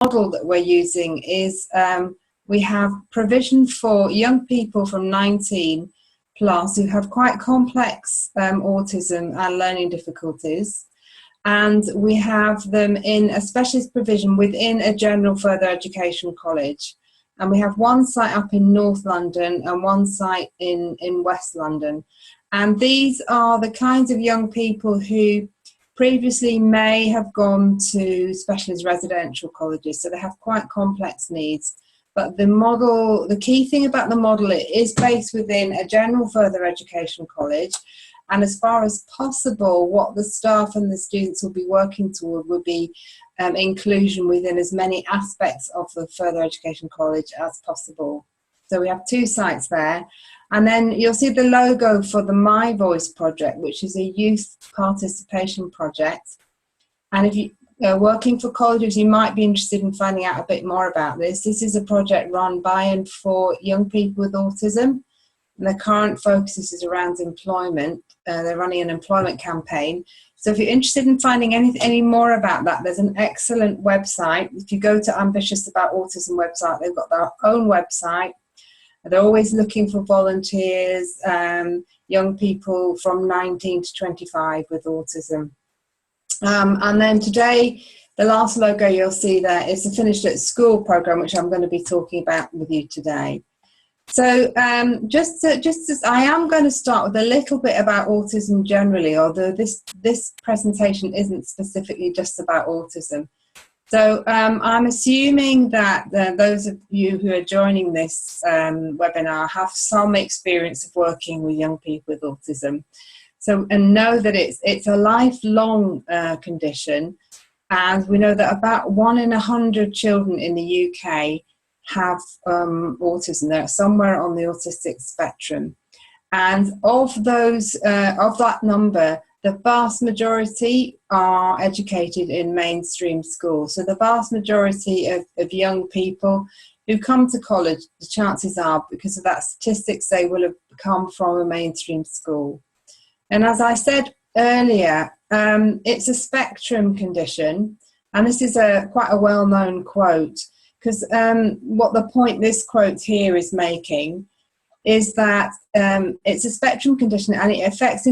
model that we're using is we have provision for young people from 19 plus who have quite complex autism and learning difficulties. And we have them in a specialist provision within a general further education college. And we have one site up in North London and one site in West London. And these are the kinds of young people who previously may have gone to specialist residential colleges, so they have quite complex needs. But the model, the key thing about the model, it is based within a general further education college. And as far as possible, what the staff and the students will be working toward will be inclusion within as many aspects of the further education college as possible. So we have two sites there. And then you'll see the logo for the My Voice project, which is a youth participation project. And if you are working for colleges, you might be interested in finding out a bit more about this. This is a project run by and for young people with autism. And the current focus is around employment. They're running an employment campaign. So if you're interested in finding any more about that, there's an excellent website. If you go to Ambitious About Autism website, they've got their own website. They're always looking for volunteers, young people from 19 to 25 with autism. And then today, the last logo you'll see there is the Finished at School program, which I'm going to be talking about with you today. So just as I am going to start with a little bit about autism generally, although this presentation isn't specifically just about autism. So I'm assuming that those of you who are joining this webinar have some experience of working with young people with autism. So, and know that it's a lifelong condition, and we know that about 1 in 100 children in the UK have autism. They're somewhere on the autistic spectrum, and of those, of that number, the vast majority are educated in mainstream schools. So the vast majority of young people who come to college, the chances are, because of that statistics, they will have come from a mainstream school. And as I said earlier, it's a spectrum condition, and this is quite a well-known quote, because what the point this quote here is making is that it's a spectrum condition and it affects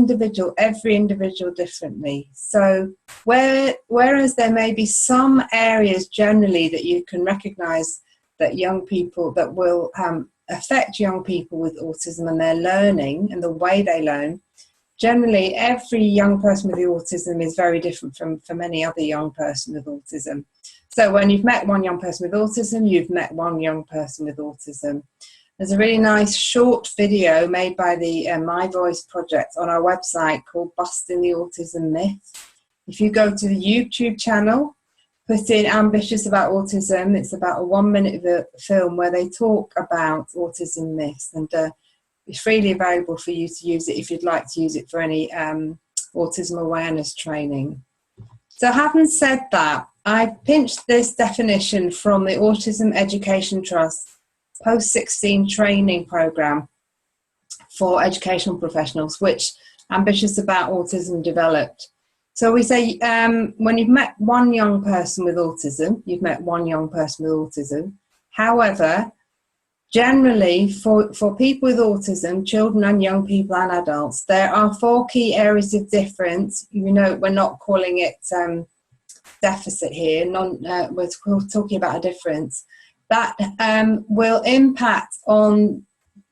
every individual differently. So whereas there may be some areas generally that you can recognise that young people, that will affect young people with autism and their learning and the way they learn, generally every young person with autism is very different from any other young person with autism. So when you've met one young person with autism, you've met one young person with autism. There's a really nice short video made by the My Voice project on our website called Busting the Autism Myth. If you go to the YouTube channel, put in Ambitious About Autism, it's about a 1-minute film where they talk about autism myths, and it's freely available for you to use it if you'd like to use it for any autism awareness training. So having said that, I pinched this definition from the Autism Education Trust post-16 training program for educational professionals, which Ambitious About Autism developed. So we say when you've met one young person with autism, you've met one young person with autism. However, generally for people with autism, children and young people and adults, there are 4 key areas of difference. You know, we're not calling it deficit here, we're talking about a difference that will impact on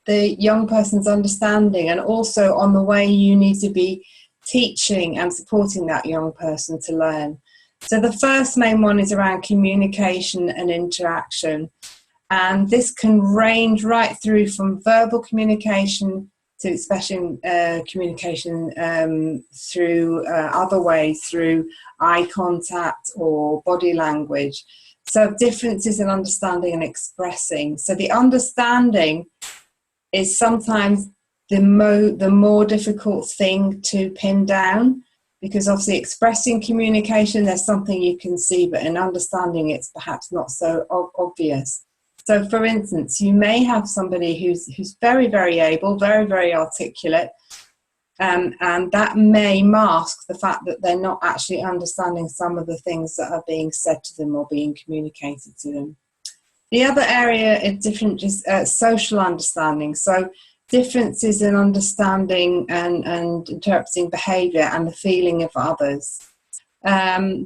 the young person's understanding and also on the way you need to be teaching and supporting that young person to learn. So the first main one is around communication and interaction. And this can range right through from verbal communication to special communication through other ways, through eye contact or body language. So differences in understanding and expressing. So the understanding is sometimes the more difficult thing to pin down, because obviously expressing communication, there's something you can see, but in understanding it's perhaps not so obvious. So for instance, you may have somebody who's very, very able, very, very articulate, And that may mask the fact that they're not actually understanding some of the things that are being said to them or being communicated to them. The other area is different, is social understanding. So differences in understanding and interpreting behaviour and the feeling of others.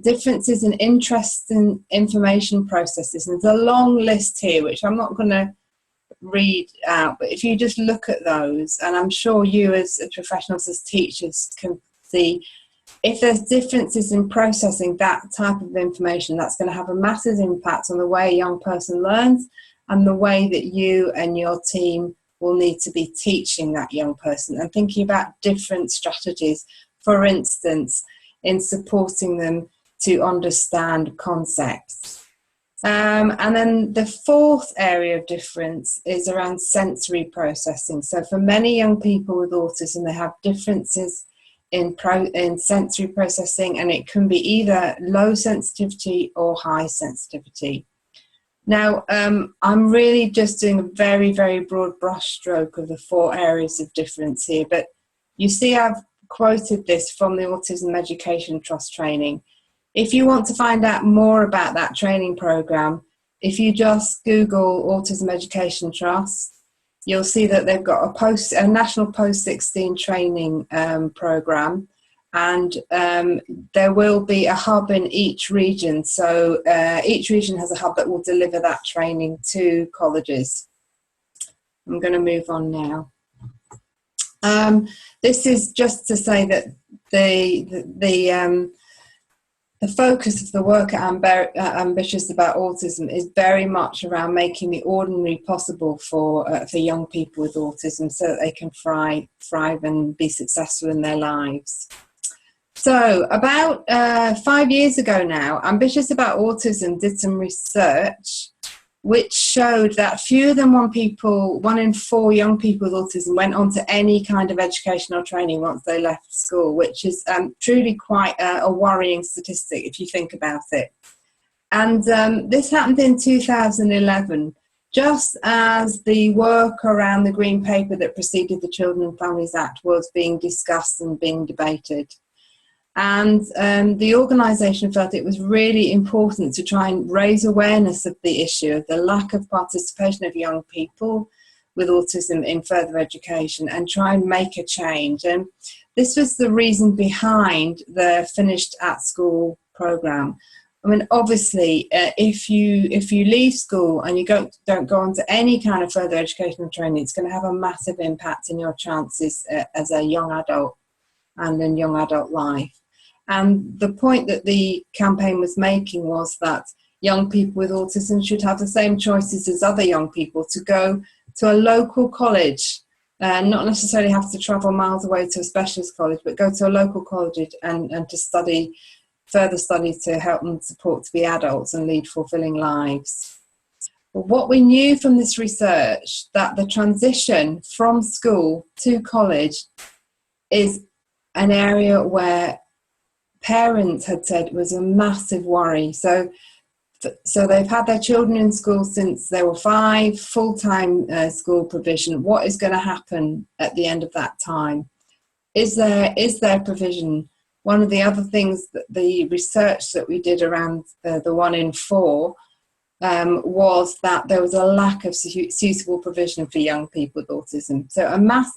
Differences in interest in information processes. And there's a long list here, which I'm not going to read out, but if you just look at those, and I'm sure you as professionals, as teachers, can see if there's differences in processing that type of information, that's going to have a massive impact on the way a young person learns and the way that you and your team will need to be teaching that young person and thinking about different strategies, for instance, in supporting them to understand concepts. And then the fourth area of difference is around sensory processing. So for many young people with autism, they have differences in sensory processing, and it can be either low sensitivity or high sensitivity. Now, I'm really just doing a very, very broad brushstroke of the four areas of difference here, but you see I've quoted this from the Autism Education Trust training. If you want to find out more about that training program, if you just Google Autism Education Trust, you'll see that they've got a national post-16 training program, and there will be a hub in each region. So each region has a hub that will deliver that training to colleges. I'm going to move on now. This is just to say that the focus of the work at Ambitious About Autism is very much around making the ordinary possible for young people with autism so that they can thrive and be successful in their lives. So about 5 years ago now, Ambitious About Autism did some research which showed that fewer than 1 in 4 young people with autism went on to any kind of educational training once they left school, which is truly quite a worrying statistic if you think about it. And this happened in 2011, just as the work around the Green Paper that preceded the Children and Families Act was being discussed and being debated. And the organisation felt it was really important to try and raise awareness of the issue of the lack of participation of young people with autism in further education and try and make a change. And this was the reason behind the Finished at School programme. I mean, obviously, if you leave school and you don't go on to any kind of further educational training, it's going to have a massive impact in your chances as a young adult and in young adult life. And the point that the campaign was making was that young people with autism should have the same choices as other young people to go to a local college, not necessarily have to travel miles away to a specialist college, but go to a local college and to study, further study to help them support to be adults and lead fulfilling lives. But what we knew from this research, that the transition from school to college is an area where parents had said was a massive worry. So they've had their children in school since they were 5, full-time school provision. What is going to happen at the end of that time? Is there provision? One of the other things that the research that we did around the 1 in 4 was that there was a lack of suitable provision for young people with autism. So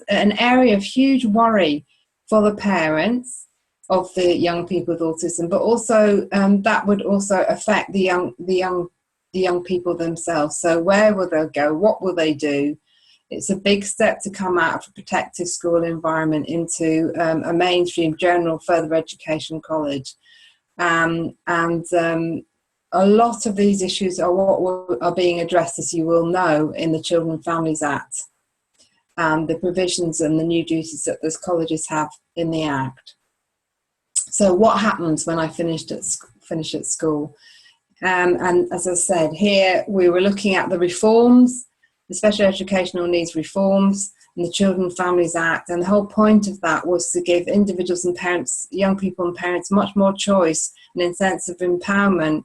an area of huge worry for the parents of the young people with autism, but also that would also affect the young people themselves. So where will they go? What will they do? It's a big step to come out of a protective school environment into a mainstream general further education college. And a lot of these issues are what are being addressed, as you will know, in the Children and Families Act, and the provisions and the new duties that those colleges have in the Act. So what happens when I finish at school? And as I said, here we were looking at the reforms, the Special Educational Needs reforms and the Children and Families Act, and the whole point of that was to give individuals and parents, young people and parents, much more choice and a sense of empowerment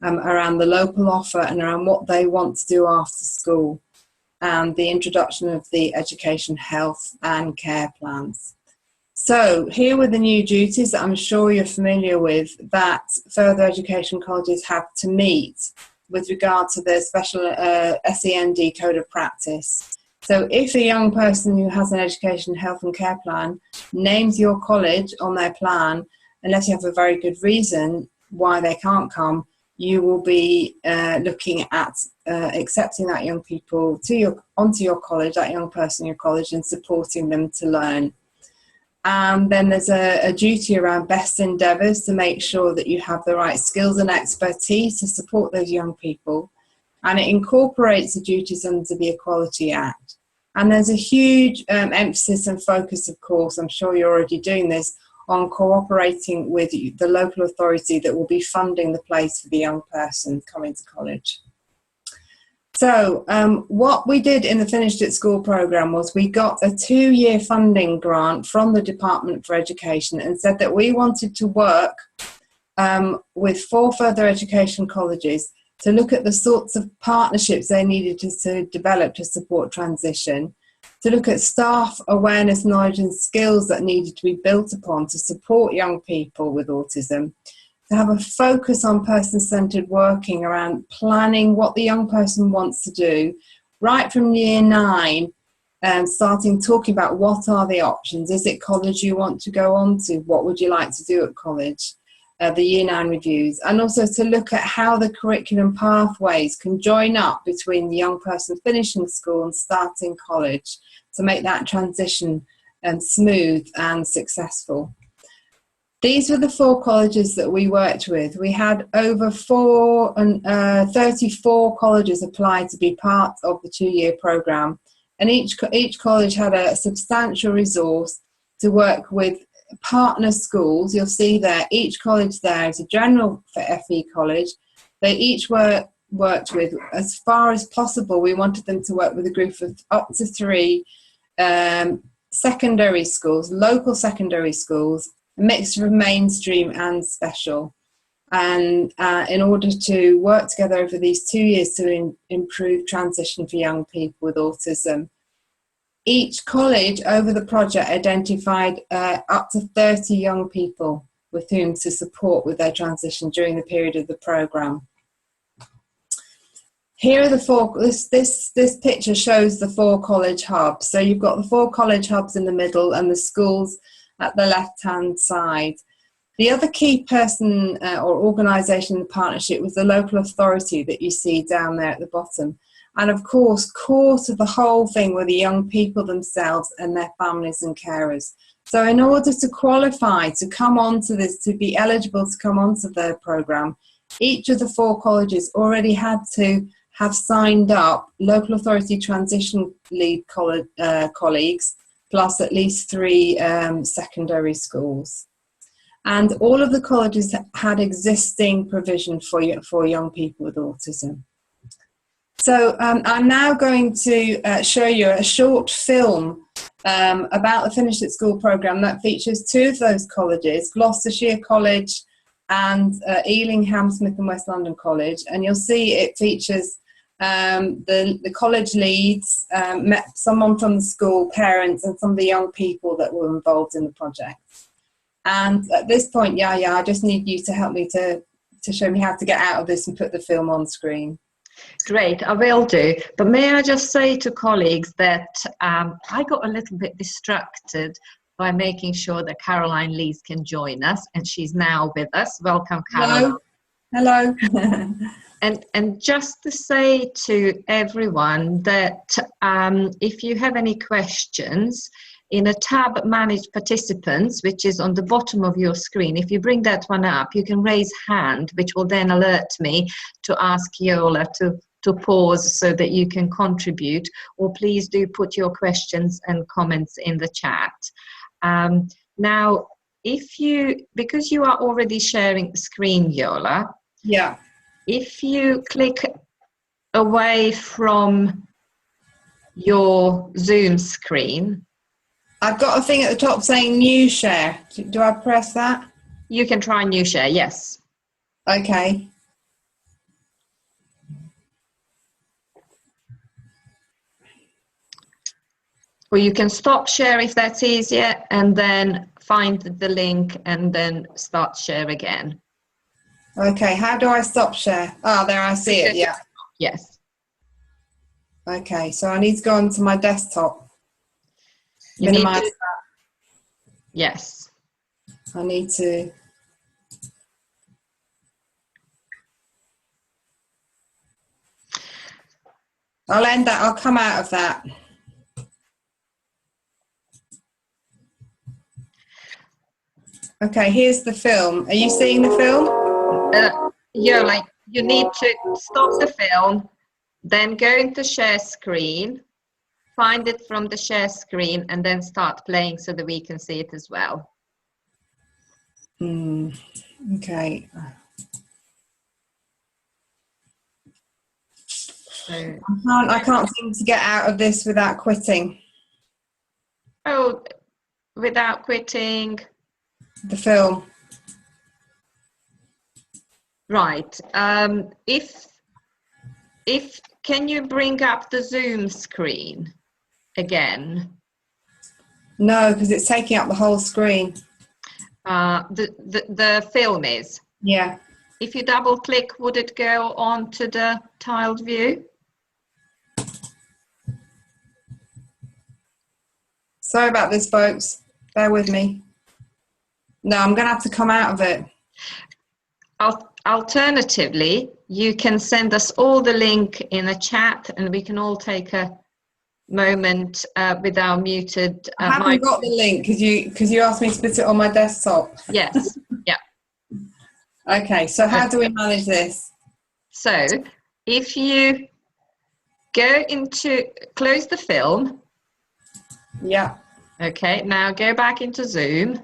around the local offer and around what they want to do after school, and the introduction of the education, health and care plans. So here were the new duties that I'm sure you're familiar with that further education colleges have to meet with regard to the special SEND code of practice. So if a young person who has an education, health and care plan names your college on their plan, unless you have a very good reason why they can't come, you will be looking at accepting that young people onto your college, that young person in your college, and supporting them to learn. And then there's a duty around best endeavours to make sure that you have the right skills and expertise to support those young people. And it incorporates the duties under the Equality Act. And there's a huge emphasis and focus, of course, I'm sure you're already doing this, on cooperating with the local authority that will be funding the place for the young person coming to college. So what we did in the Finished at School programme was we got a 2-year funding grant from the Department for Education and said that we wanted to work with 4 further education colleges to look at the sorts of partnerships they needed to develop to support transition, to look at staff awareness, knowledge and skills that needed to be built upon to support young people with autism, to have a focus on person-centred working around planning what the young person wants to do, right from year 9, starting talking about what are the options. Is it college you want to go on to? What would you like to do at college? The year 9 reviews, and also to look at how the curriculum pathways can join up between the young person finishing school and starting college to make that transition smooth and successful. These were the 4 colleges that we worked with. We had over 34 colleges apply to be part of the 2-year programme, and each college had a substantial resource to work with partner schools. You'll see there, each college there is a general FE college. They each worked with, as far as possible, we wanted them to work with a group of up to 3 secondary schools, local secondary schools, a mixture of mainstream and special, and in order to work together over these 2 years to improve transition for young people with autism. Each college over the project identified up to 30 young people with whom to support with their transition during the period of the programme. Here are the 4, this picture shows the 4 college hubs. So you've got the 4 college hubs in the middle and the schools at the left-hand side. The other key person or organisation in the partnership was the local authority that you see down there at the bottom. And of course, core to the whole thing were the young people themselves and their families and carers. So in order to qualify to come onto this, to be eligible to come onto the programme, each of the 4 colleges already had to have signed up local authority transition lead colleagues, plus at least 3 secondary schools. And all of the colleges had existing provision for young people with autism. So I'm now going to show you a short film about the Finished at School programme that features 2 of those colleges, Gloucestershire College and Ealing, Hammersmith and West London College. And you'll see it features the college leads, someone from the school, parents and some of the young people that were involved in the project. And at this point, I just need you to help me to show me how to get out of this and put the film on screen. Great, I will do. But may I just say to colleagues that I got a little bit distracted by making sure that Caroline Lees can join us, and she's now with us. Welcome, Caroline. Hello. And just to say to everyone that if you have any questions, in a tab Manage Participants, which is on the bottom of your screen, if you bring that one up, you can raise hand, which will then alert me to ask Yola to pause so that you can contribute, or please do put your questions and comments in the chat. Now, because you are already sharing the screen, Yola, yeah, if you click away from your Zoom screen, I've got a thing at the top saying new share. Do I press that? You can try new share, yes. Okay. Or you can stop share if that's easier, and then find the link and then start share again. Okay, how do I stop share? Ah, there, I see it, yeah. Yes. Okay, so I need to go onto my desktop. You need Minimize to, that. yes. I need to. I'll end that, I'll come out of that. Okay, here's the film. Are you seeing the film? Yola, you need to stop the film, then go into share screen, find it from the share screen, and then start playing so that we can see it as well. Okay. So, I can't seem to get out of this without quitting. oh, without quitting. The film. Right. If can you bring up the Zoom screen again? No, because it's taking up the whole screen. The film is. Yeah. If you double click, would it go on to the tiled view? Sorry about this, folks. Bear with me. No, I'm going to have to come out of it. Alternatively, you can send us all the link in a chat, and we can all take a moment with our muted I haven't got the link because you asked me to put it on my desktop. Yes. Yeah. Okay, so how do we manage this? So if you go into close the film. Yeah. Okay, now go back into Zoom.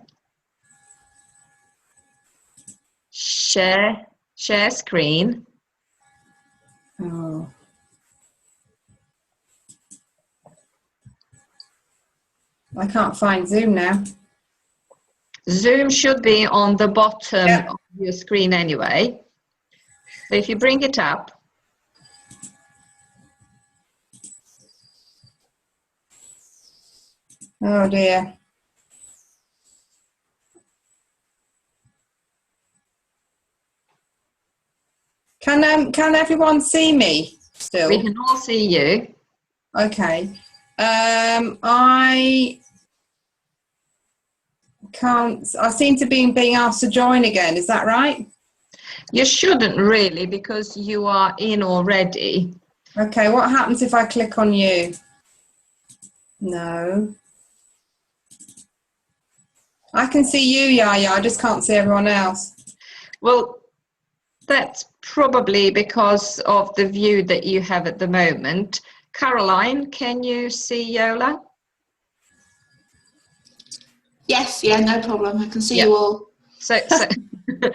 Share screen. Oh. I can't find Zoom now. Zoom should be on the bottom of your screen anyway. So if you bring it up. Oh dear. Can everyone see me still? We can all see you. Okay. I can't. I seem to be being asked to join again. Is that right? You shouldn't really, because you are in already. Okay. What happens if I click on you? No. I can see you, Yaya. I just can't see everyone else. Well, that's probably because of the view that you have at the moment. Caroline, can you see Yola? Yes, yeah, no problem. I can see you all. So Can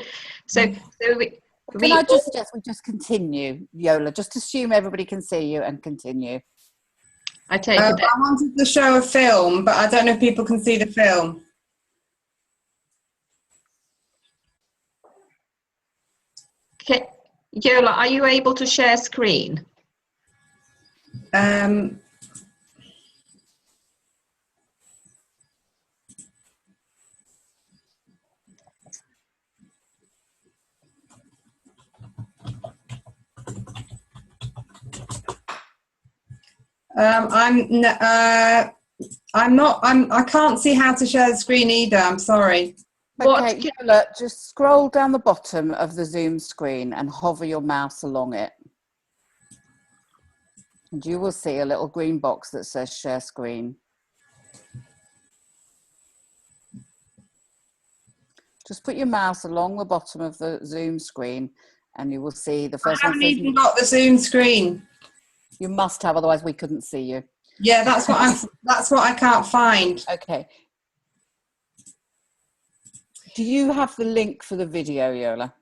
I just suggest we just continue, Yola? Just assume everybody can see you and continue. I take it. I wanted to show a film, but I don't know if people can see the film. Okay. Yola, are you able to share screen? I can't see how to share the screen either. I'm sorry. Okay, Yola, just scroll down the bottom of the Zoom screen and hover your mouse along it. And you will see a little green box that says share screen. Just put your mouse along the bottom of the Zoom screen and you will see the first one. I haven't even got the Zoom screen. You must have, otherwise we couldn't see you. Yeah, that's what I can't find. Okay. Do you have the link for the video, Yola?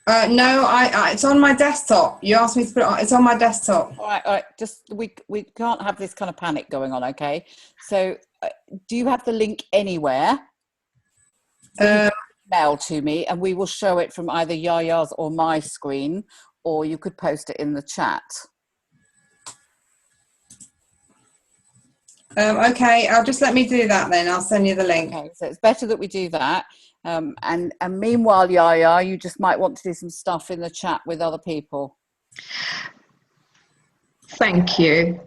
No, it's on my desktop. You asked me to put it on. It's on my desktop. All right. Just we can't have this kind of panic going on, okay? So, do you have the link anywhere? Email to me, and we will show it from either Yaya's or my screen, or you could post it in the chat. Okay, I'll just let me do that then. I'll send you the link. Okay, so it's better that we do that. And meanwhile, Yaya, you just might want to do some stuff in the chat with other people. Thank you.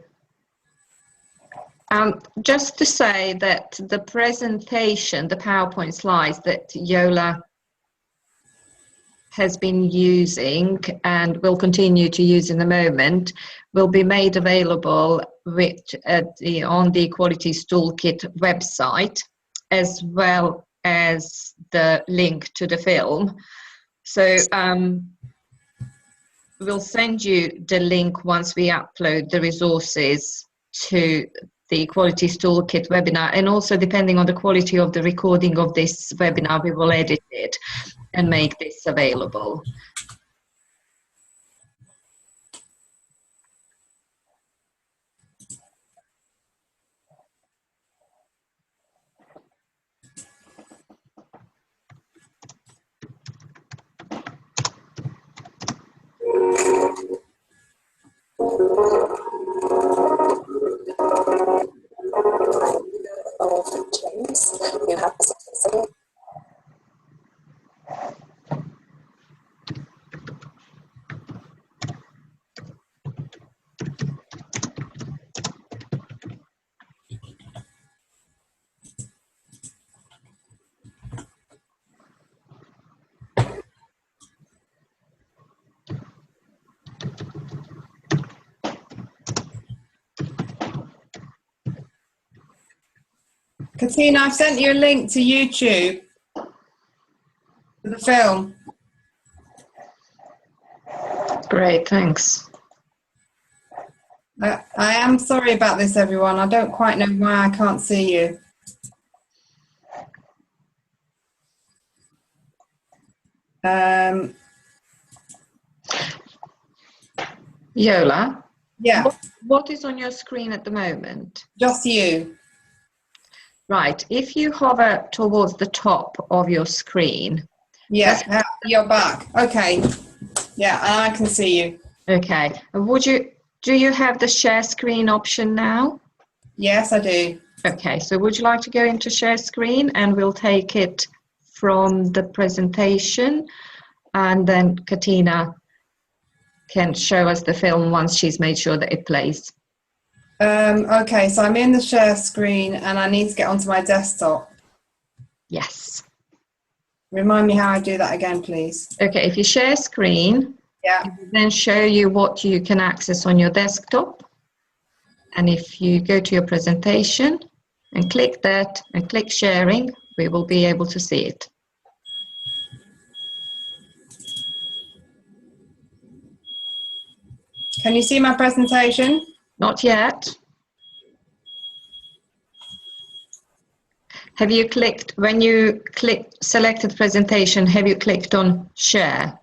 Just to say that the presentation, the PowerPoint slides that Yola has been using and will continue to use in a moment will be made available on the Equalities Toolkit website, as well as the link to the film. So we'll send you the link once we upload the resources to the Equalities Toolkit webinar, and also depending on the quality of the recording of this webinar, we will edit it and make this available. Katina, I've sent you a link to YouTube for the film. Great, thanks. I am sorry about this, everyone. I don't quite know why I can't see you. Yola? Yeah. What is on your screen at the moment? Just you. Right, if you hover towards the top of your screen. Yeah, you're back. Okay. Yeah, I can see you. Okay, do you have the share screen option now? Yes, I do. Okay, so would you like to go into share screen, and we'll take it from the presentation, and then Katina can show us the film once she's made sure that it plays. Okay, so I'm in the share screen and I need to get onto my desktop. Yes. Remind me how I do that again, please. Okay, if you share screen, Yeah. it will then show you what you can access on your desktop. And if you go to your presentation and click that and click sharing, we will be able to see it. Can you see my presentation? Not yet. Have you clicked, when you selected presentation, have you clicked on share?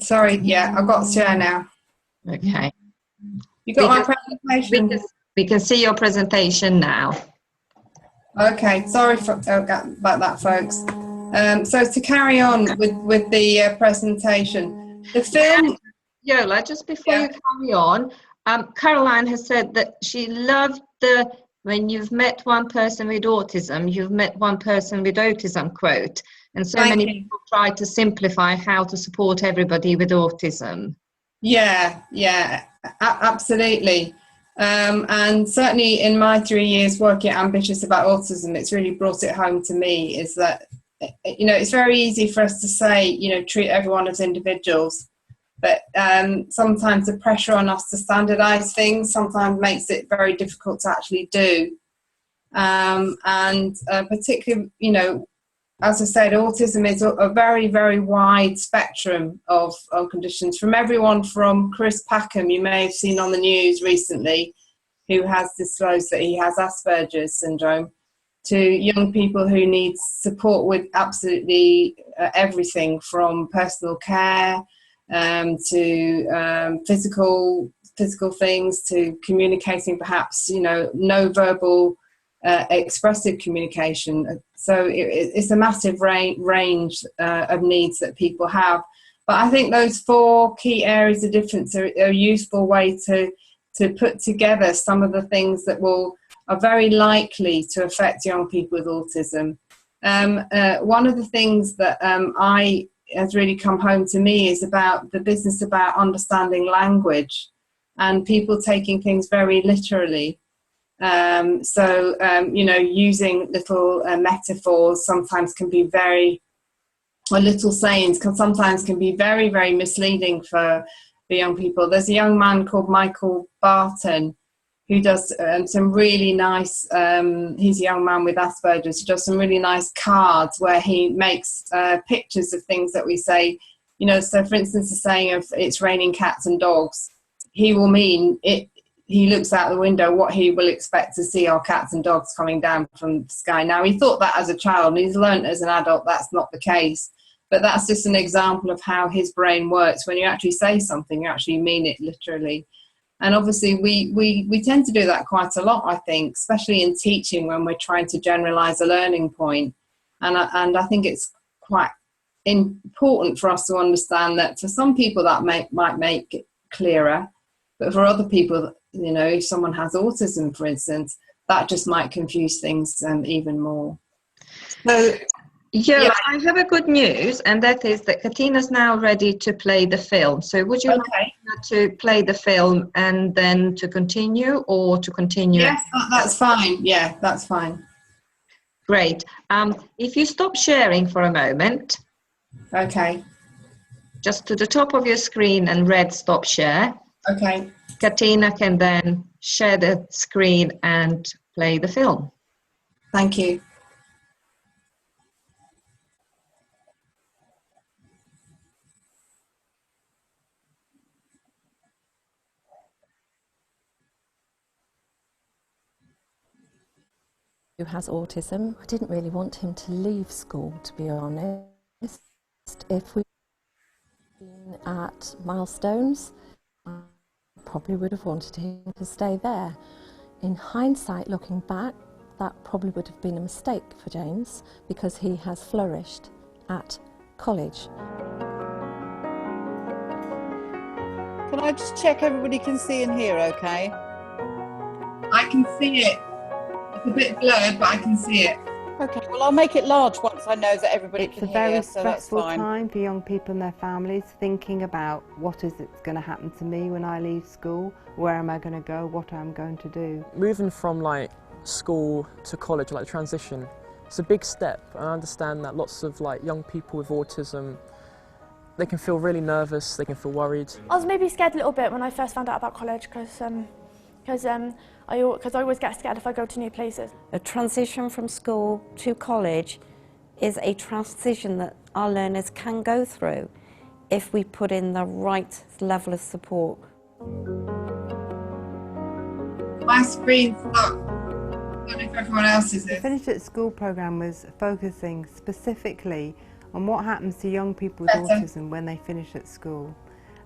Sorry, yeah, I've got share now. Okay. You got my presentation? We can see your presentation now. Okay, sorry about that, folks. So to carry on with the presentation, the film... Yola, just before you carry on, Caroline has said that she loved when you've met one person with autism, you've met one person with autism quote. And so many people try to simplify how to support everybody with autism. Yeah, absolutely. And certainly in my 3 years working at Ambitious about autism, it's really brought it home to me is that, you know, it's very easy for us to say, you know, treat everyone as individuals. But sometimes the pressure on us to standardise things sometimes makes it very difficult to actually do. And particularly, you know, as I said, autism is a very, very wide spectrum of conditions, from everyone from Chris Packham, you may have seen on the news recently, who has disclosed that he has Asperger's syndrome, to young people who need support with absolutely everything from personal care to physical things, to communicating perhaps, you know, no verbal expressive communication. So it's a massive range of needs that people have. But I think those 4 key areas of difference are a useful way to put together some of the things that are very likely to affect young people with autism. One of the things that has really come home to me is about the business about understanding language and people taking things very literally. Using little metaphors sometimes can be or little sayings sometimes can be very, very misleading for young people. There's a young man called Michael Barton who does some really nice, he's a young man with Asperger's, he does some really nice cards where he makes pictures of things that we say, so for instance, the saying of "it's raining cats and dogs," he will mean it. He looks out the window, what he will expect to see are cats and dogs coming down from the sky. Now, he thought that as a child, and he's learned as an adult that's not the case. But that's just an example of how his brain works. When you actually say something, you actually mean it literally. And obviously, we tend to do that quite a lot, I think, especially in teaching when we're trying to generalize a learning point. And I think it's quite important for us to understand that for some people that might make it clearer, but for other people, if someone has autism, for instance, that just might confuse things even more. So, Yola, yeah. I have a good news, and that is that Katina's now ready to play the film. So would you like to play the film and then to continue, or to continue? Yes, that's fine. Yeah, that's fine. Great. If you stop sharing for a moment. Okay. Just to the top of your screen and red stop share. Okay. Katina can then share the screen and play the film. Thank you. Who has autism. I didn't really want him to leave school, to be honest. If we'd been at milestones, I probably would have wanted him to stay there. In hindsight, looking back, that probably would have been a mistake for James because he has flourished at college. Can I just check everybody can see and hear okay? I can see it. It's a bit blurred, but I can see it. Okay, well, I'll make it large once I know that everybody can hear. It's a very stressful time for young people and their families, thinking about what is it's going to happen to me when I leave school, where am I going to go, what I'm going to do. Moving from like school to college, like transition, it's a big step. And I understand that lots of like young people with autism, they can feel really nervous, they can feel worried. I was maybe scared a little bit when I first found out about college because I always get scared if I go to new places. A transition from school to college is a transition that our learners can go through if we put in the right level of support. My screen's stuck. I don't know if everyone else's is. The Finish at School programme was focusing specifically on what happens to young people with autism when they finish at school.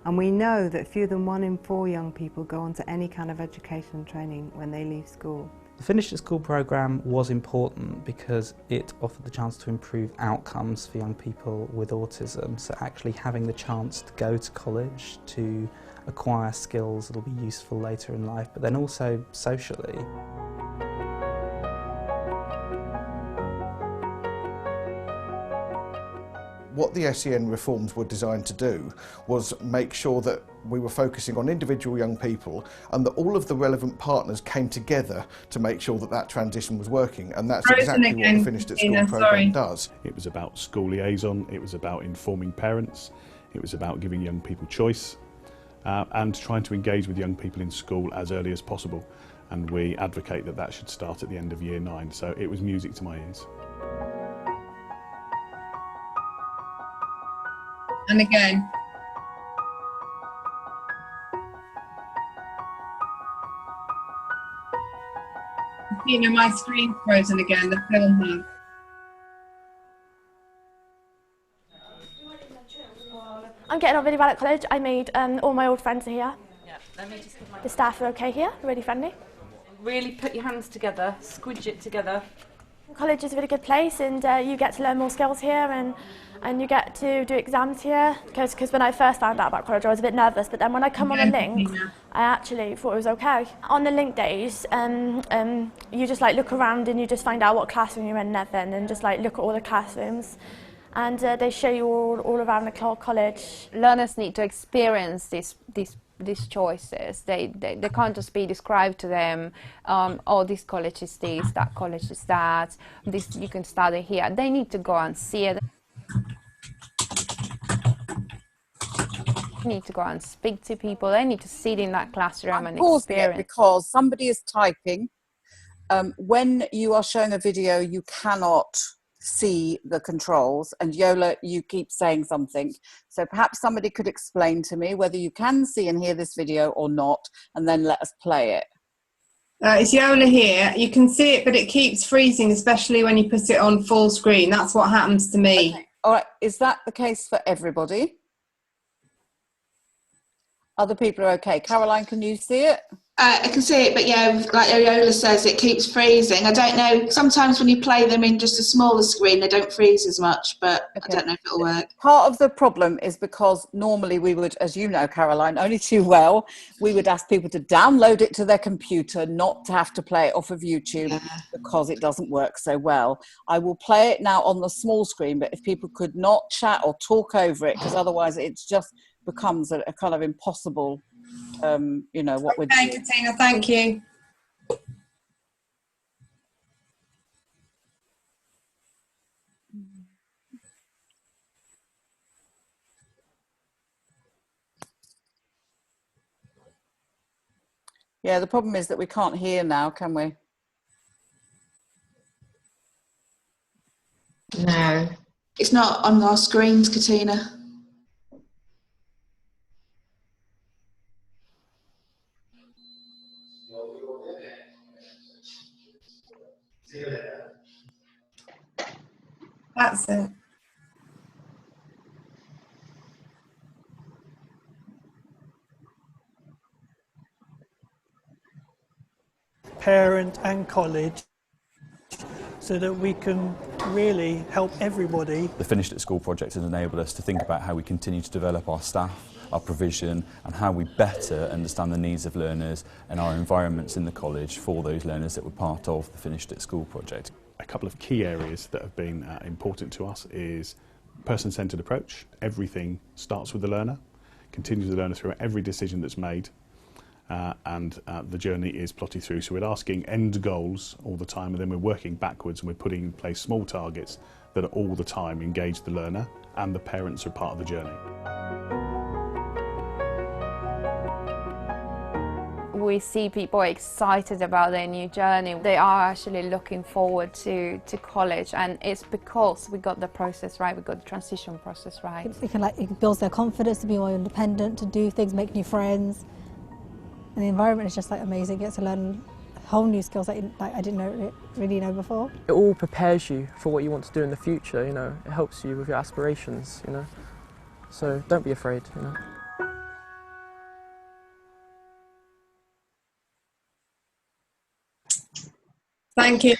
And we know that fewer than 1 in 4 young people go on to any kind of education and training when they leave school. The Finish at School programme was important because it offered the chance to improve outcomes for young people with autism. So actually having the chance to go to college, to acquire skills that will be useful later in life, but then also socially. What the SEN reforms were designed to do was make sure that we were focusing on individual young people and that all of the relevant partners came together to make sure that that transition was working, and that's exactly what the Finished at School programme does. It was about school liaison, it was about informing parents, it was about giving young people choice and trying to engage with young people in school as early as possible, and we advocate that that should start at the end of year 9, so it was music to my ears. And again. You know, my screen's frozen again, the film has. I'm getting on really well at college. I made all my old friends are here. Yeah, let me just the staff are okay here, really friendly. Really put your hands together, squidge it together. College is a really good place, and you get to learn more skills here, and you get to do exams here. Because when I first found out about college, I was a bit nervous, but then when I come on the link, I actually thought it was okay. On the link days, you just like look around and you just find out what classroom you're in then, and just like look at all the classrooms, and they show you all around the college. Learners need to experience these choices. They can't just be described to them, oh, this college is this, that college is that, this you can study here. They need to go and see it. They need to go and speak to people. They need to sit in that classroom and experience. Because somebody is typing. When you are showing a video, you cannot see the controls, and Yola, you keep saying something, so perhaps somebody could explain to me whether you can see and hear this video or not, and then let us play it. It's Yola here. You can see it, but it keeps freezing, especially when you put it on full screen. That's what happens to me. Okay. All right, is that the case for everybody? Other people are okay. Caroline, can you see it? I can see it, but yeah, like Yola says, it keeps freezing. I don't know, sometimes when you play them in just a smaller screen, they don't freeze as much, but okay. I don't know if it'll work. Part of the problem is because normally we would, as you know, Caroline, only too well, we would ask people to download it to their computer, not to have to play it off of YouTube because it doesn't work so well. I will play it now on the small screen, but if people could not chat or talk over it, because otherwise it just becomes a kind of impossible, you know, what we're doing. Okay, Katina, thank you. Yeah, the problem is that we can't hear now, can we? No. It's not on our screens, Katina. That's it. Parent and college, so that we can really help everybody. The Finished at School project has enabled us to think about how we continue to develop our staff, our provision, and how we better understand the needs of learners and our environments in the college for those learners that were part of the Finished at School project. A couple of key areas that have been important to us is person-centred approach. Everything starts with the learner, continues the learner through every decision that's made, and the journey is plotted through. So we're asking end goals all the time, and then we're working backwards, and we're putting in place small targets that are all the time engage the learner, and the parents are part of the journey. We see people excited about their new journey. They are actually looking forward to college, and it's because we got the process right, we got the transition process right. It builds their confidence to be more independent, to do things, make new friends. And the environment is just like amazing. You get to learn whole new skills that I didn't really know before. It all prepares you for what you want to do in the future, you know. It helps you with your aspirations, you know. So don't be afraid, you know. Thank you.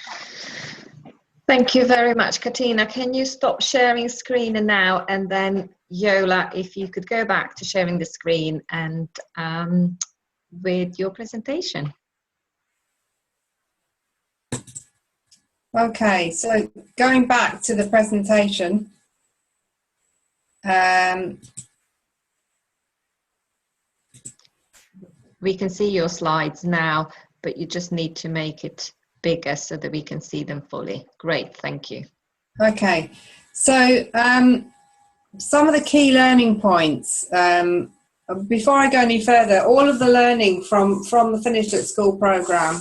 Thank you very much, Katina. Can you stop sharing screen now, and then Yola, if you could go back to sharing the screen and with your presentation. Okay, so going back to the presentation, we can see your slides now, but you just need to make it bigger so that we can see them fully. Great, thank you. Okay, so some of the key learning points. Before I go any further, all of the learning from the Finished at School programme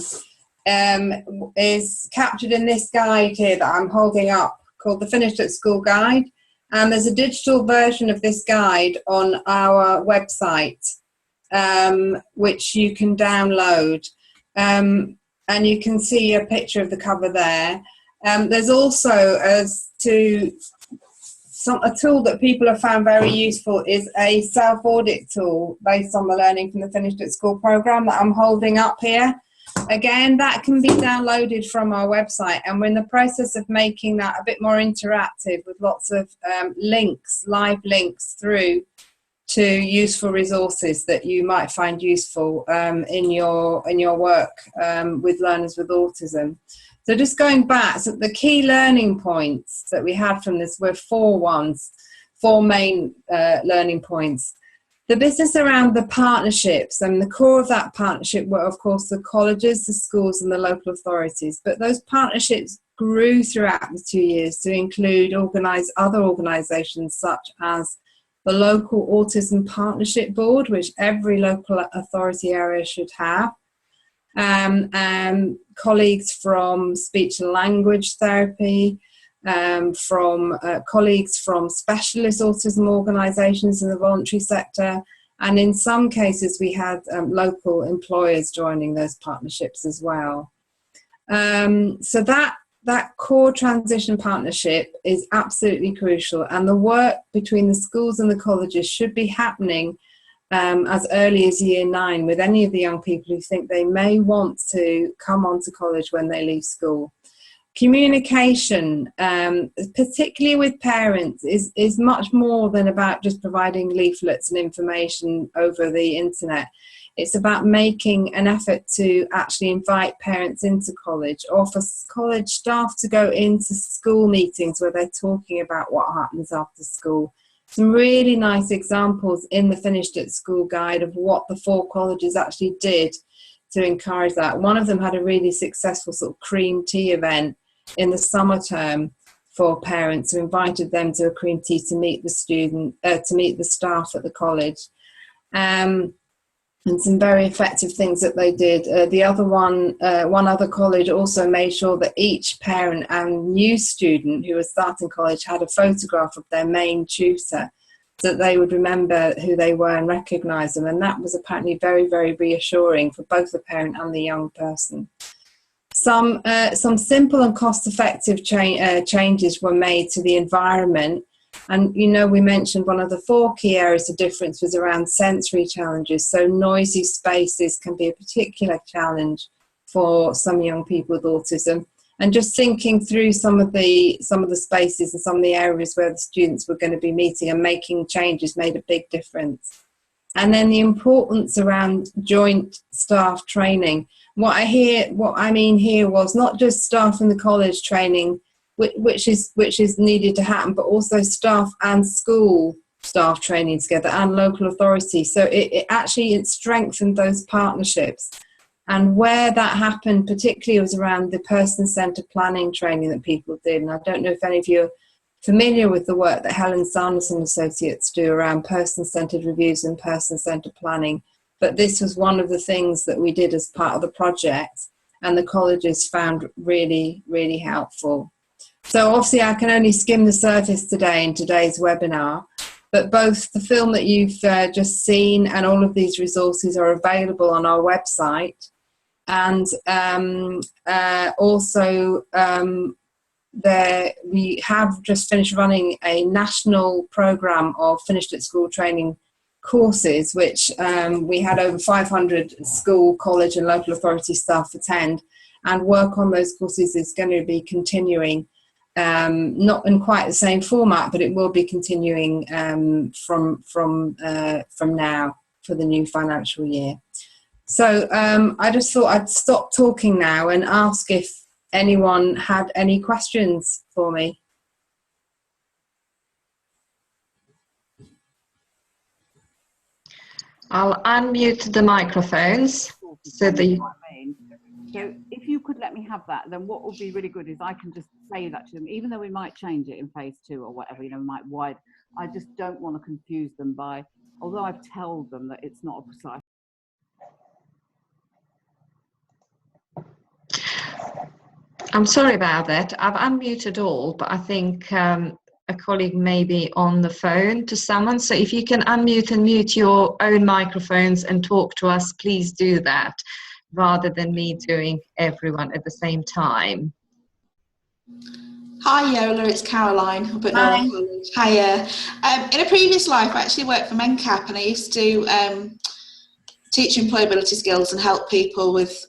is captured in this guide here that I'm holding up, called the Finished at School Guide. And there's a digital version of this guide on our website, which you can download. And you can see a picture of the cover there. There's also, a tool that people have found very useful is a self-audit tool based on the learning from the Finished at School programme that I'm holding up here. Again, that can be downloaded from our website, and we're in the process of making that a bit more interactive with lots of links, live links through to useful resources that you might find useful in your work with learners with autism. So just going back, so the key learning points that we had from this were four main learning points. The business around the partnerships, and the core of that partnership were, of course, the colleges, the schools and the local authorities. But those partnerships grew throughout the 2 years to include other organisations such as the local Autism Partnership Board, which every local authority area should have, colleagues from speech and language therapy, from colleagues from specialist autism organisations in the voluntary sector, and in some cases we had local employers joining those partnerships as well. So that core transition partnership is absolutely crucial, and the work between the schools and the colleges should be happening as early as year 9 with any of the young people who think they may want to come on to college when they leave school. Communication, particularly with parents, is much more than about just providing leaflets and information over the internet. It's about making an effort to actually invite parents into college, or for college staff to go into school meetings where they're talking about what happens after school. Some really nice examples in the Finished at School guide of what the 4 colleges actually did to encourage that. One of them had a really successful sort of cream tea event in the summer term for parents, who invited them to a cream tea to meet the staff at the college. And some very effective things that they did. The other one other college also made sure that each parent and new student who was starting college had a photograph of their main tutor, so that they would remember who they were and recognise them. And that was apparently very, very reassuring for both the parent and the young person. Some simple and cost-effective changes were made to the environment. And, you know, we mentioned one of the 4 key areas of difference was around sensory challenges. So noisy spaces can be a particular challenge for some young people with autism. And just thinking through some of the spaces and some of the areas where the students were going to be meeting and making changes made a big difference. And then the importance around joint staff training. What I mean here was not just staff in the college training, which is needed to happen, but also staff and school staff training together and local authority. So it strengthened those partnerships. And where that happened particularly was around the person-centred planning training that people did. And I don't know if any of you are familiar with the work that Helen Sanderson Associates do around person-centred reviews and person-centred planning. But this was one of the things that we did as part of the project, and the colleges found really, really helpful. So obviously I can only skim the surface today in today's webinar, but both the film that you've just seen and all of these resources are available on our website. And we have just finished running a national programme of Finished at School training courses, which we had over 500 school, college and local authority staff attend, and work on those courses is going to be continuing. Not in quite the same format, but it will be continuing from now for the new financial year. So I just thought I'd stop talking now and ask if anyone had any questions for me. I'll unmute the microphones so the... So if you could let me have that, then what would be really good is I can just say that to them, even though we might change it in phase 2 or whatever, you know, we might wide. I just don't want to confuse them by, although I've told them that it's not a precise. I'm sorry about that. I've unmuted all, but I think a colleague may be on the phone to someone. So if you can unmute and mute your own microphones and talk to us, please do that, rather than me doing everyone at the same time. Hi Yola, it's Caroline, but no one college. Hiya. In a previous life, I actually worked for MenCap, and I used to teach employability skills and help people with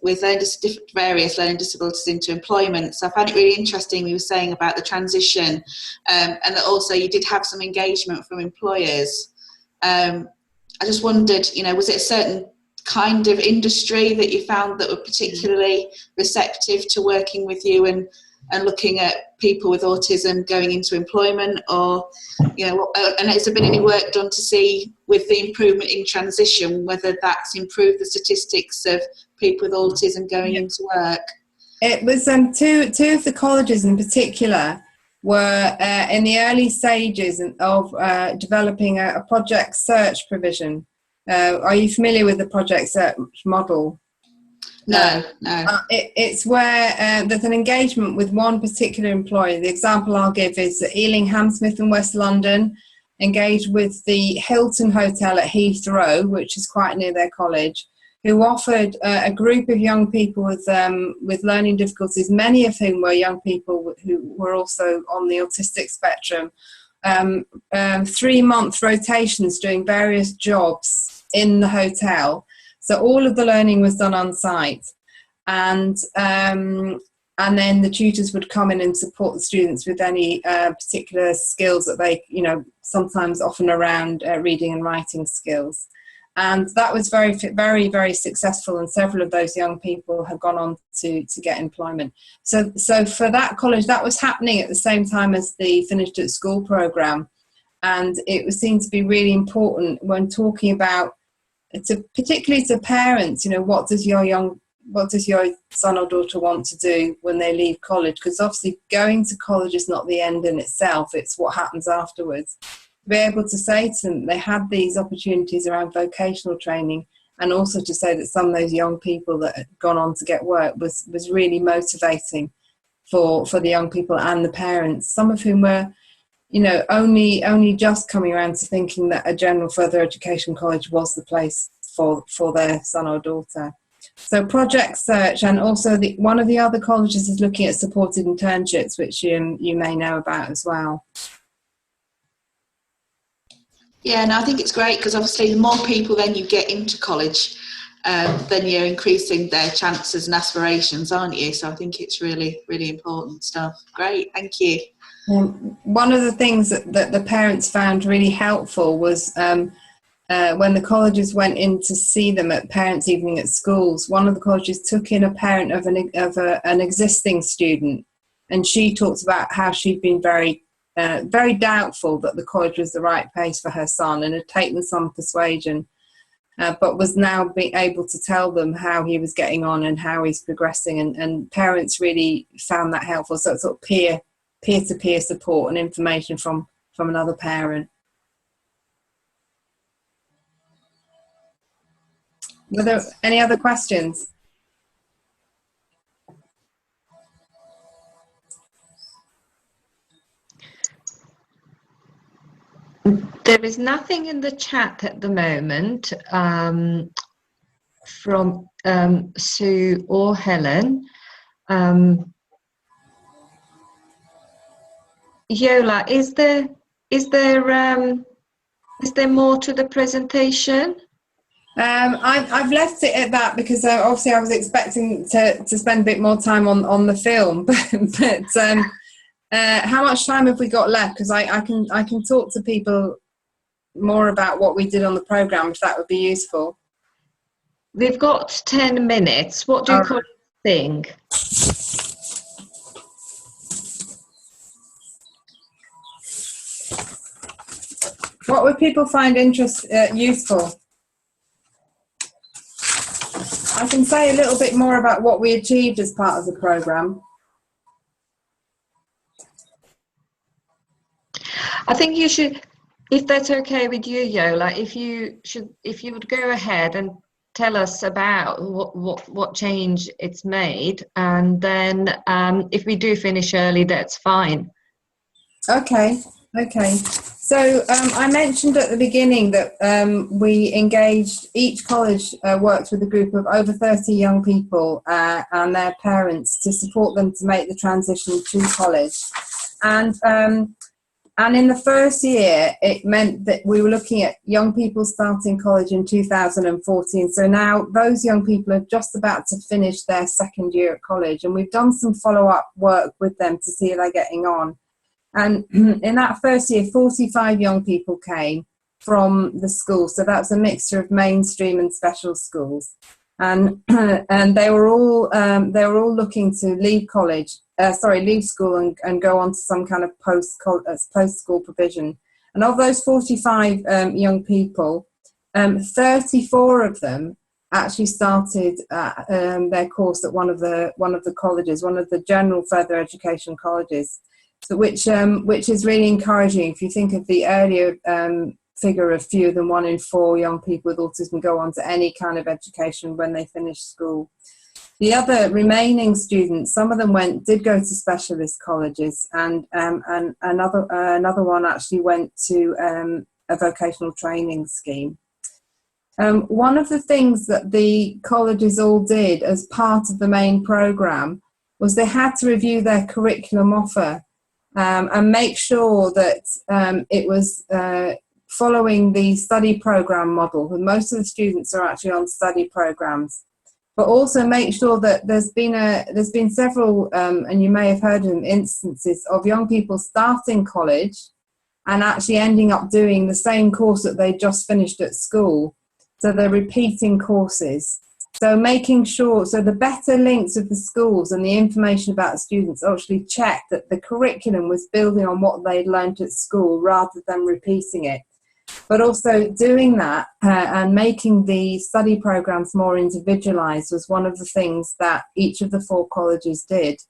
various learning disabilities into employment. So I found it really interesting you were saying about the transition, and that also you did have some engagement from employers. I just wondered, was it a certain kind of industry that you found that were particularly receptive to working with you and looking at people with autism going into employment, or and has there been any work done to see with the improvement in transition whether that's improved the statistics of people with autism going into work? It was two of the colleges in particular were in the early stages of developing a project search provision. Are you familiar with the project search model? No. It's where there's an engagement with one particular employer. The example I'll give is that Ealing Hammersmith in West London engaged with the Hilton Hotel at Heathrow, which is quite near their college, who offered a group of young people with learning difficulties, many of whom were young people who were also on the autistic spectrum, 3-month rotations doing various jobs in the hotel. So all of the learning was done on site, and then the tutors would come in and support the students with any particular skills that they, sometimes often around reading and writing skills. And that was very, very, very successful, and several of those young people have gone on to get employment. So for that college, that was happening at the same time as the Finished at School programme, and it was seen to be really important when talking about, particularly to parents, what does your son or daughter want to do when they leave college? Because obviously going to college is not the end in itself, it's what happens afterwards. To be able to say to them they had these opportunities around vocational training, and also to say that some of those young people that had gone on to get work was really motivating for the young people and the parents, some of whom were only just coming around to thinking that a general further education college was the place for their son or daughter. So project search, and also one of the other colleges is looking at supported internships, which you may know about as well. Yeah, and I think it's great because obviously the more people then you get into college, then you're increasing their chances and aspirations, aren't you? So I think it's really, really important stuff. Great, thank you. One of the things that the parents found really helpful was when the colleges went in to see them at parents' evening at schools, one of the colleges took in a parent of an existing student, and she talked about how she'd been very doubtful that the college was the right place for her son, and had taken some persuasion, but was now being able to tell them how he was getting on and how he's progressing, and parents really found that helpful. So it's sort of peer-to-peer support and information from another parent. Were there any other questions? There is nothing in the chat at the moment from Sue or Helen. Yola, is there more to the presentation? I've left it at that because obviously I was expecting to spend a bit more time on the film, but how much time have we got left? Because I can talk to people more about what we did on the programme, if that would be useful. We've got 10 minutes. What do you colleagues think? What would people find useful? I can say a little bit more about what we achieved as part of the programme. I think you should, if that's okay with you, Yola, if you would go ahead and tell us about what change it's made, and then if we do finish early, that's fine. Okay. So I mentioned at the beginning that we engaged, each college worked with a group of over 30 young people and their parents to support them to make the transition to college. And And in the first year, it meant that we were looking at young people starting college in 2014. So now those young people are just about to finish their second year at college. And we've done some follow-up work with them to see how they're getting on. And in that first year, 45 young people came from the school. So that's a mixture of mainstream and special schools. And they were all looking to leave school and go on to some kind of post-school provision. And of those 45 young people, 34 of them actually started their course at one of the colleges, one of the general further education colleges. So which is really encouraging. If you think of the earlier figure of fewer than 1 in 4 young people with autism go on to any kind of education when they finish school. The other remaining students, some of them did go to specialist colleges, and another one actually went to a vocational training scheme. One of the things that the colleges all did as part of the main programme was they had to review their curriculum offer and make sure that it was following the study programme model. And most of the students are actually on study programmes. But also make sure that there's been several, and you may have heard of them, instances of young people starting college and actually ending up doing the same course that they just finished at school. So they're repeating courses. So making sure, so the better links of the schools and the information about the students actually checked that the curriculum was building on what they'd learned at school rather than repeating it. But also doing that and making the study programs more individualised was one of the things that each of the 4 colleges did.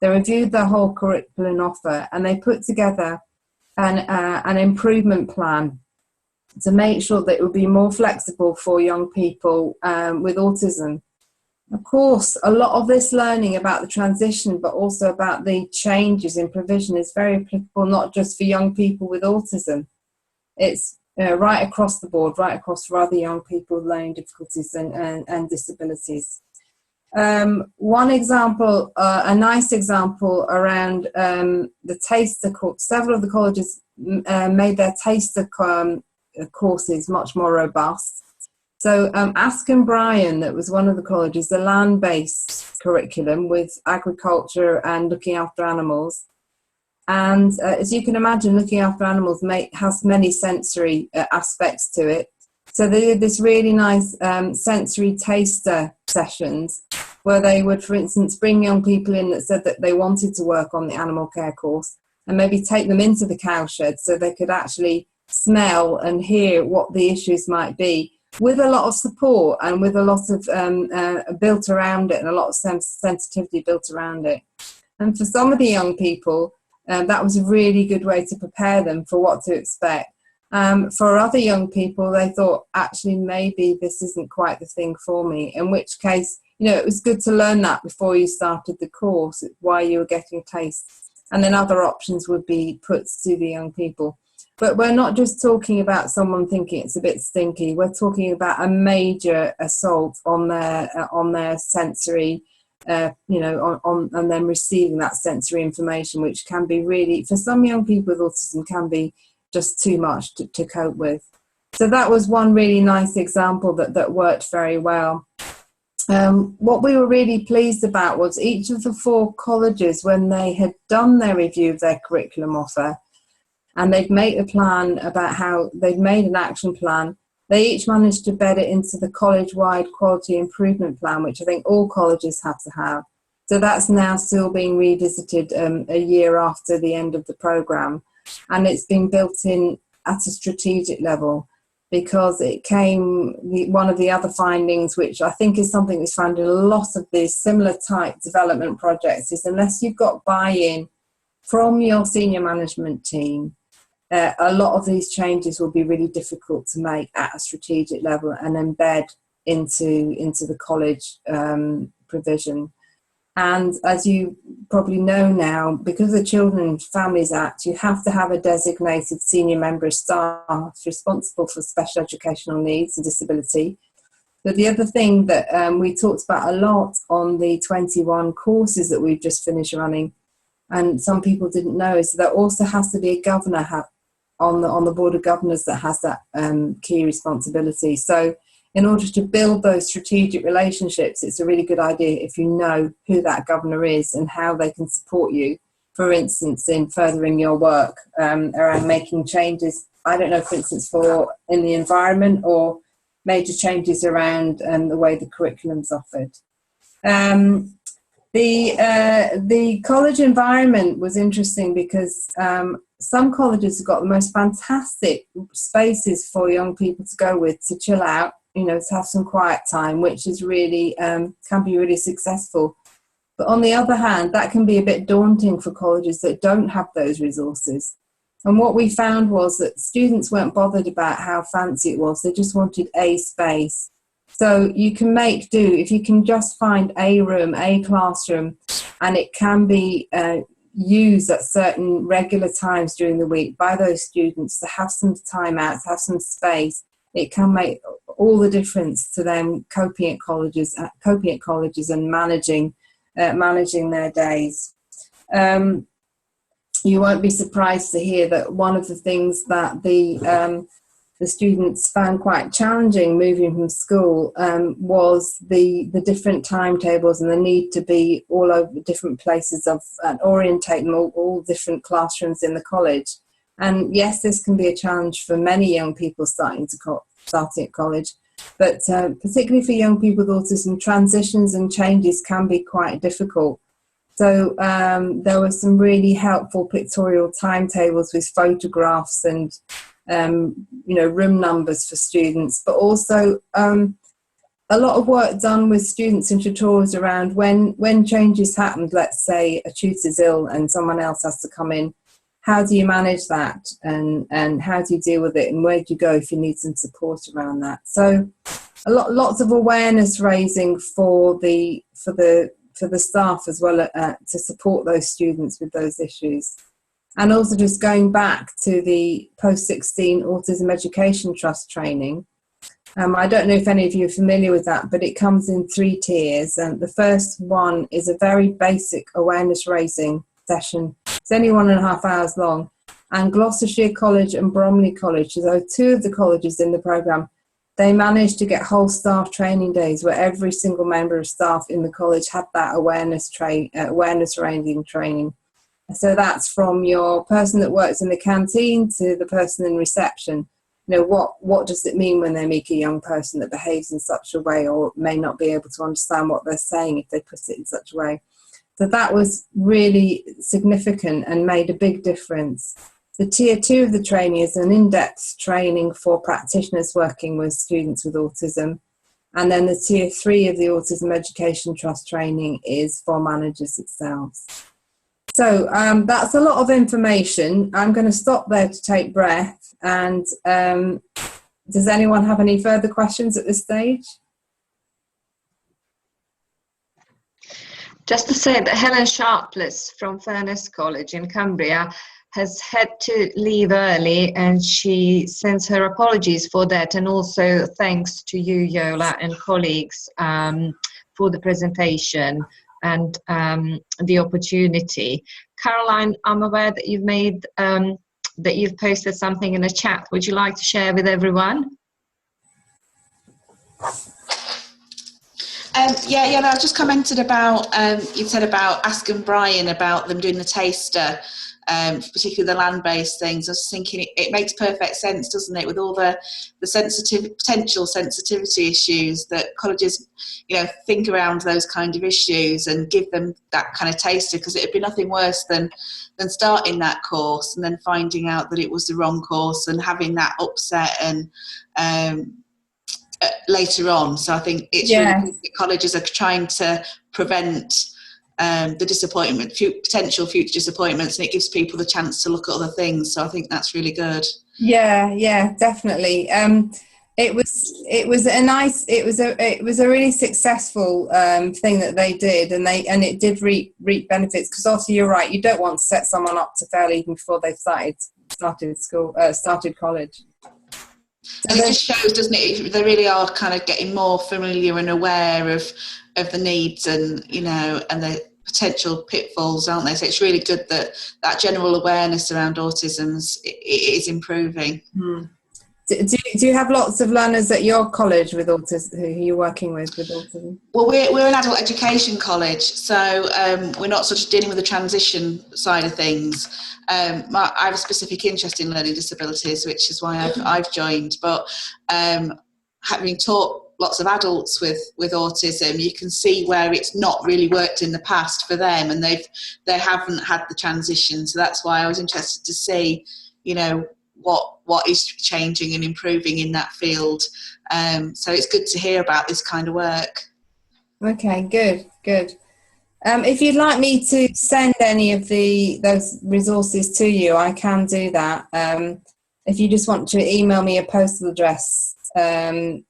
They reviewed their whole curriculum offer and they put together an improvement plan to make sure that it would be more flexible for young people with autism. Of course, a lot of this learning about the transition, but also about the changes in provision is very applicable, not just for young people with autism. It's right across the board, right across for other young people with learning difficulties and disabilities. One example, a nice example around the taster course, several of the colleges made their taster courses much more robust. So Askham Bryan, that was one of the colleges, a land-based curriculum with agriculture and looking after animals. And as you can imagine, looking after animals has many sensory aspects to it. So they did this really nice sensory taster sessions where they would, for instance, bring young people in that said that they wanted to work on the animal care course and maybe take them into the cowshed so they could actually smell and hear what the issues might be, with a lot of support and with a lot of built around it and a lot of sensitivity built around it. And for some of the young people, that was a really good way to prepare them for what to expect. For other young people, they thought, actually, maybe this isn't quite the thing for me, in which case, it was good to learn that before you started the course, why you were getting a taste. And then other options would be put to the young people. But we're not just talking about someone thinking it's a bit stinky. We're talking about a major assault on their sensory, and then receiving that sensory information, which can be really, for some young people with autism, can be just too much to cope with. So that was one really nice example that worked very well. What we were really pleased about was each of the 4 colleges, when they had done their review of their curriculum offer, and they'd made a plan about how they'd made an action plan, they each managed to bed it into the college-wide quality improvement plan, which I think all colleges have to have. So that's now still being revisited a year after the end of the programme. And it's been built in at a strategic level because one of the other findings, which I think is something that's found in a lot of these similar type development projects, is unless you've got buy-in from your senior management team, a lot of these changes will be really difficult to make at a strategic level and embed into the college provision. And as you probably know now, because of the Children and Families Act, you have to have a designated senior member of staff responsible for special educational needs and disability. But the other thing that we talked about a lot on the 21 courses that we've just finished running and some people didn't know, is there also has to be a governor on the board of governors that has that key responsibility. So in order to build those strategic relationships, it's a really good idea if you know who that governor is and how they can support you, for instance, in furthering your work around making changes, I don't know, for instance, in the environment, or major changes around the way the curriculum's offered. The college environment was interesting because some colleges have got the most fantastic spaces for young people to go with, to chill out, to have some quiet time, which is really can be really successful. But on the other hand, that can be a bit daunting for colleges that don't have those resources. And what we found was that students weren't bothered about how fancy it was. They just wanted a space. So you can make do if you can just find a room, a classroom, and it can be used at certain regular times during the week by those students to have some time out, to have some space. It can make all the difference to them coping at colleges and managing their days. You won't be surprised to hear that one of the things that the students found quite challenging moving from school was the different timetables and the need to be all over different places and orientate them all different classrooms in the college. And yes, this can be a challenge for many young people starting at college, but particularly for young people with autism, transitions and changes can be quite difficult. So there were some really helpful pictorial timetables with photographs and room numbers for students, but also a lot of work done with students and tutors around when changes happened. Let's say a tutor's ill and someone else has to come in. How do you manage that, and how do you deal with it, and where do you go if you need some support around that? So lots of awareness raising for the staff as well to support those students with those issues. And also just going back to the post-16 Autism Education Trust training. I don't know if any of you are familiar with that, but it comes in 3 tiers. And the first one is a very basic awareness raising session. It's only 1.5 hours long. And Gloucestershire College and Bromley College, so 2 of the colleges in the programme, they managed to get whole staff training days where every single member of staff in the college had that awareness raising training. So that's from your person that works in the canteen to the person in reception. What does it mean when they meet a young person that behaves in such a way or may not be able to understand what they're saying if they put it in such a way? So that was really significant and made a big difference. The tier 2 of the training is an in-depth training for practitioners working with students with autism. And then the tier 3 of the Autism Education Trust training is for managers itself. So that's a lot of information. I'm going to stop there to take breath. And does anyone have any further questions at this stage? Just to say that Helen Sharpless from Furness College in Cumbria has had to leave early, and she sends her apologies for that, and also thanks to you, Yola, and colleagues for the presentation and the opportunity. Caroline, I'm aware that you've posted something in the chat. Would you like to share with everyone? Yeah, I just commented about, you said about asking Brian about them doing the taster, particularly the land-based things. I was thinking it makes perfect sense, doesn't it, with all the potential sensitivity issues that colleges, think around those kind of issues and give them that kind of taster, because it'd be nothing worse than starting that course and then finding out that it was the wrong course and having that upset and later on. So I think it's really good that colleges are trying to prevent the disappointment, potential future disappointments, and it gives people the chance to look at other things. So I think that's really good. Yeah, definitely. It was a really successful thing that they did, and it did reap benefits, because also you're right, you don't want to set someone up to fail even before they've started college. And it just shows, doesn't it? They really are kind of getting more familiar and aware of the needs, and and potential pitfalls, aren't there? So it's really good that that general awareness around autism is improving. Do you have lots of learners at your college with autism, who you're working with autism? Well, we're an adult education college, so we're not sort of dealing with the transition side of things. I have a specific interest in learning disabilities, which is why I've joined. But having taught lots of adults with autism, you can see where it's not really worked in the past for them, and they haven't had the transition. So that's why I was interested to see, you know, what is changing and improving in that field. So it's good to hear about this kind of work. Okay, good. If you'd like me to send any of those resources to you, I can do that. If you just want to email me a postal address, my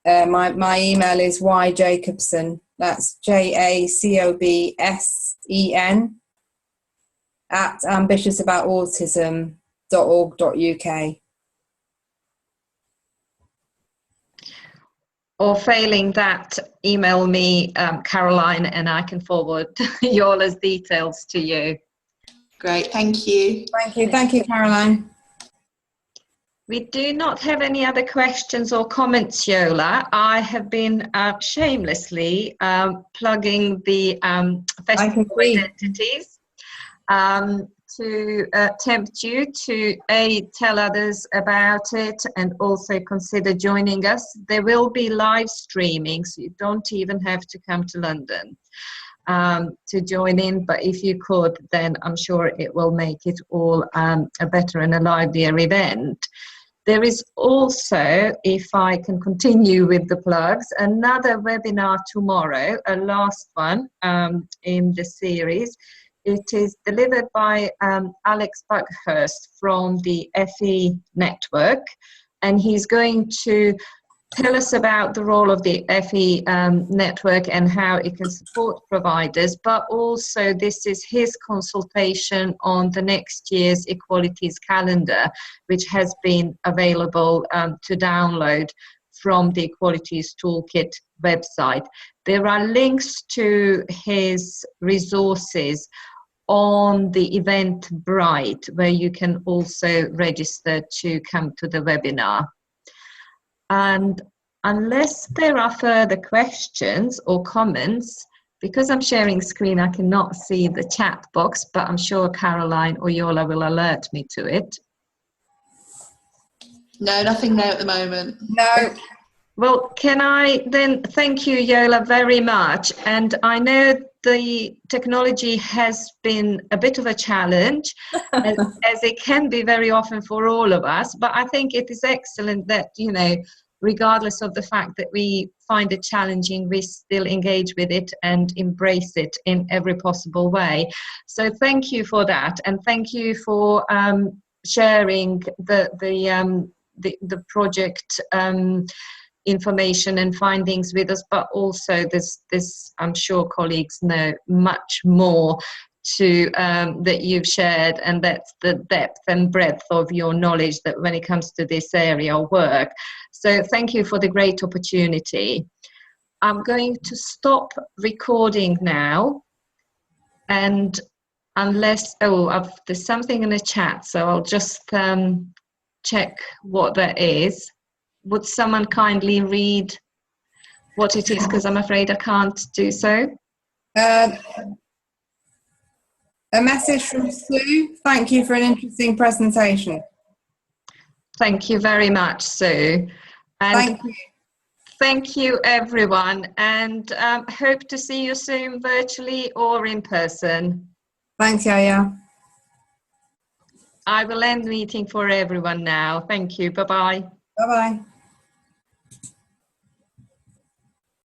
email is yjacobsen, that's JACOBSEN @ambitiousabouautism.org.uk. Or failing that, email me, Caroline, and I can forward Yola's details to you. Great, thank you. Thank you, Caroline. We do not have any other questions or comments, Yola. I have been shamelessly plugging the Festival of Identities to tempt you to tell others about it and also consider joining us. There will be live streaming, so you don't even have to come to London to join in, but if you could, then I'm sure it will make it all a better and a livelier event. There is also, if I can continue with the plugs, another webinar tomorrow, a last one in the series. It is delivered by Alex Buckhurst from the FE network, and he's going to tell us about the role of the FE network and how it can support providers, but also this is his consultation on the next year's Equalities calendar, which has been available to download from the EqualitiesToolkit website. There are links to his resources on the Eventbrite, where you can also register to come to the webinar. And unless there are further questions or comments, because I'm sharing screen, I cannot see the chat box, but I'm sure Caroline or Yola will alert me to it. No, nothing there at the moment. No. Well, can I then thank you, Yola, very much. And I know the technology has been a bit of a challenge, as it can be very often for all of us, but I think it is excellent that, you know, regardless of the fact that we find it challenging, we still engage with it and embrace it in every possible way. So thank you for that, and thank you for sharing the project information and findings with us, but also this I'm sure colleagues know much more to that you've shared, and that's the depth and breadth of your knowledge that when it comes to this area of work. So thank you for the great opportunity. I'm going to stop recording now, and unless there's something in the chat, so I'll just check what that is. Would someone kindly read what it is, because I'm afraid I can't do so. A message from Sue. Thank you for an interesting presentation. Thank you very much, Sue. And thank you, everyone, and hope to see you soon, virtually or in person. Thanks, Yaya. I will end the meeting for everyone now. Thank you. Bye-bye. Bye-bye.